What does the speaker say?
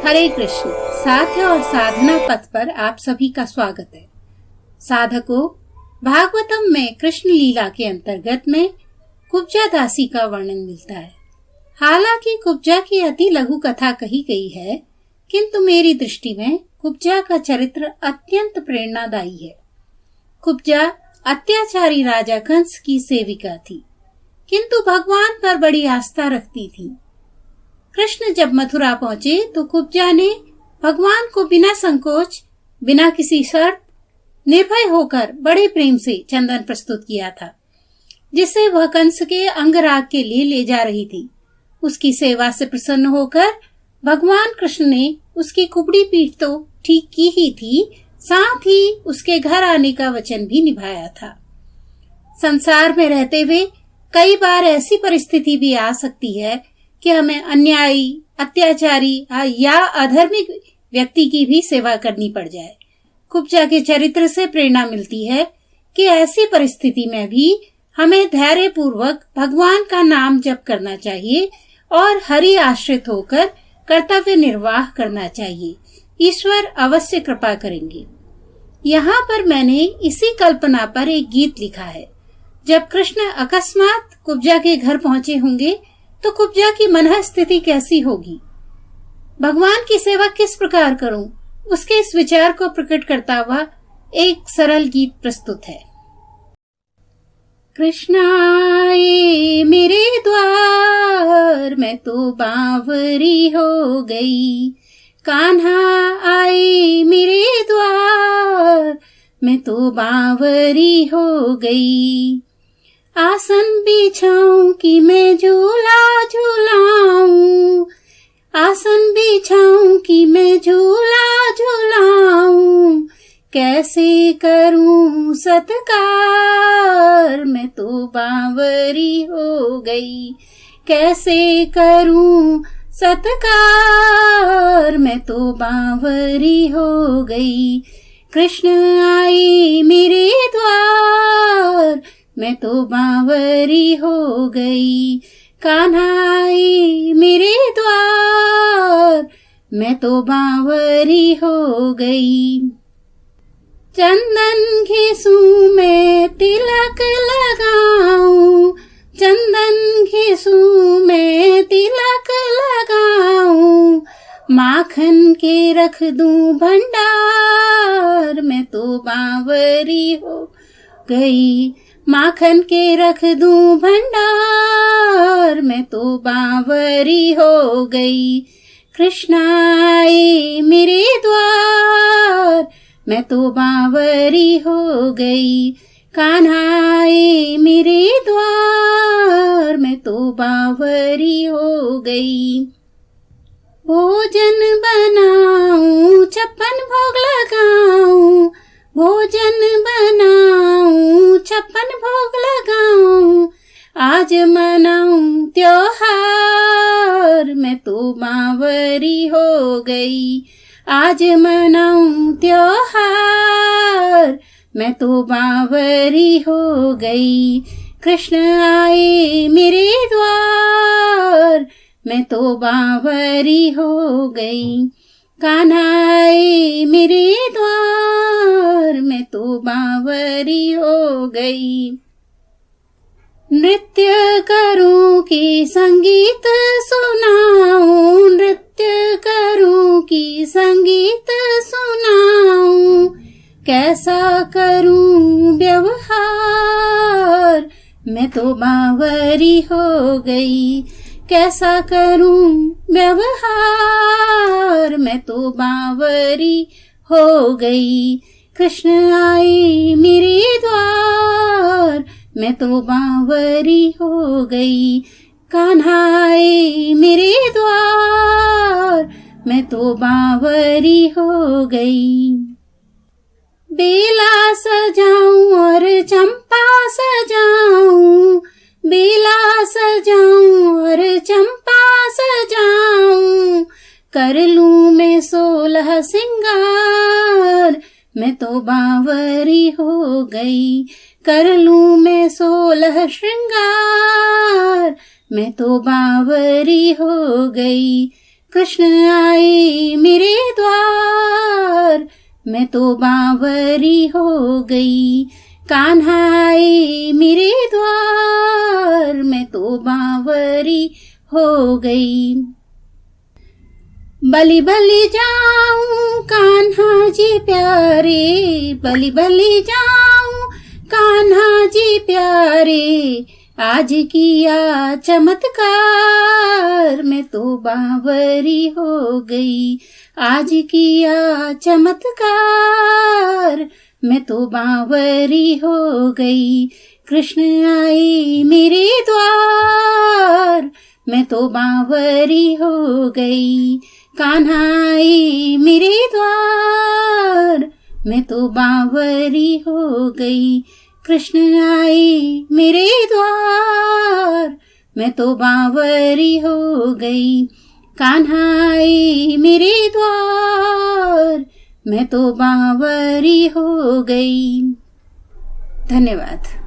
हरे कृष्ण। साध्य और साधना पथ पर आप सभी का स्वागत है। साधकों, भागवतम में कृष्ण लीला के अंतर्गत में कुब्जा दासी का वर्णन मिलता है। हालांकि कुब्जा की अति लघु कथा कही गई है, किंतु मेरी दृष्टि में कुब्जा का चरित्र अत्यंत प्रेरणादायी है। कुब्जा अत्याचारी राजा कंस की सेविका थी, किंतु भगवान पर बड़ी आस्था रखती थी। कृष्ण जब मथुरा पहुंचे तो कुब्जा ने भगवान को बिना संकोच, बिना किसी शर्त, निर्भय होकर बड़े प्रेम से चंदन प्रस्तुत किया था, जिसे वह कंस के अंगराग के लिए ले जा रही थी। उसकी सेवा से प्रसन्न होकर भगवान कृष्ण ने उसकी कुबड़ी पीठ तो ठीक की ही थी, साथ ही उसके घर आने का वचन भी निभाया था। संसार में रहते हुए कई बार ऐसी परिस्थिति भी आ सकती है कि हमें अन्यायी, अत्याचारी या अधर्मिक व्यक्ति की भी सेवा करनी पड़ जाए। कुब्जा के चरित्र से प्रेरणा मिलती है कि ऐसी परिस्थिति में भी हमें धैर्य पूर्वक भगवान का नाम जप करना चाहिए और हरि आश्रित होकर कर्तव्य निर्वाह करना चाहिए। ईश्वर अवश्य कृपा करेंगे। यहाँ पर मैंने इसी कल्पना पर एक गीत लिखा है। जब कृष्ण अकस्मात कुब्जा के घर पहुंचे होंगे तो कुब्जा की मनः स्थिति कैसी होगी, भगवान की सेवा किस प्रकार करूं, उसके इस विचार को प्रकट करता हुआ एक सरल गीत प्रस्तुत है। कृष्ण आए मेरे द्वार, मैं तो बावरी हो गई। कान्हा आए मेरे द्वार, मैं तो बावरी हो गई। आसन बिछाऊं कि मैं झूला झूलाऊं, आसन बिछाऊं कि मैं झूला झूलाऊं। कैसे करूं सत्कार, मैं तो बावरी हो गई। कैसे करूं सत्कार, मैं तो बावरी हो गई। कृष्ण आए मेरे द्वार, मैं तो बावरी हो गई। कान्हा आए मेरे द्वार, मैं तो बावरी हो गई। चंदन घिसूं मैं तिलक लगाऊं, चंदन घिसूं मैं तिलक लगाऊं। माखन के रख दूं भंडार, मैं तो बावरी हो गई। माखन के रख दूं भंडार, मैं तो बावरी हो गई। कृष्ण आए मेरे द्वार, मैं तो बावरी हो गई। कान्हा आए मेरे द्वार, मैं तो बावरी हो गई। भोजन बनाऊं, 56 भोग लगाऊं, भोजन बनाऊं, 56 भोग लगाऊं। आज मनाऊं त्योहार, मैं तो बावरी हो गई। आज मनाऊं त्योहार, मैं तो बावरी हो गई। कृष्ण आए मेरे द्वार, मैं तो बावरी हो गई। कान्हा आए मेरे द्वार, मैं तो बावरी हो गई। नृत्य करूं कि संगीत सुनाऊं, नृत्य करूं कि संगीत सुनाऊं। कैसा करूं व्यवहार, मैं तो बावरी हो गई। कैसा करूं व्यवहार, मैं तो बावरी हो गई। कृष्ण आए मेरे द्वार, मैं तो बावरी हो गई। कान्हा आए मेरे द्वार, मैं तो बावरी हो गई। बेला सजाऊं और चंपा सजाऊं, बेला सजाऊं और चंपा सजाऊं। कर लूं मैं 16 सिंगार, मैं तो बावरी हो गई। कर लूं मैं 16 श्रृंगार, मैं तो बावरी हो गई। कृष्ण आए मेरे द्वार, मैं तो बांवरी हो गई। कान्हा आए मेरे द्वार, मैं तो बांवरी हो गई। बलि बलि जाऊं कान्हा जी प्यारे, बलि बलि जाऊं कान्हा जी प्यारे, आज किया चमत्कार, मैं तो बांवरी हो गई। आज किया चमत्कार, मैं तो बांवरी हो गई। कृष्ण आए मेरे द्वार, मैं तो बांवरी हो गई। कान्हा आए मेरे द्वार, मैं तो बांवरी हो गई। कृष्ण आए मेरे द्वार, मैं तो बांवरी हो गई। कान्हा आए मेरे द्वार, मैं तो बांवरी हो गई। धन्यवाद।